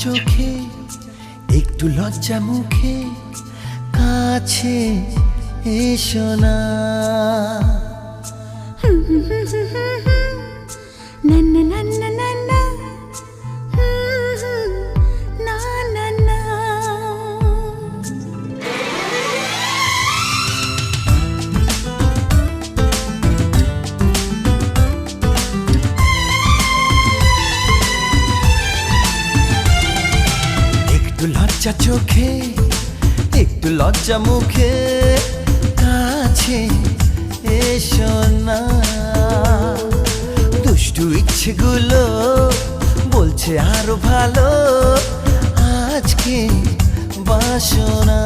চোখে একটু লজ্জা মুখে কাছে এসো না। একটু লজ্জা চোখে একটু লজ্জা মুখে কাছে এসো না। দুষ্টু ইচ্ছেগুলো বলছে আরো ভালো আজকে বাসনা।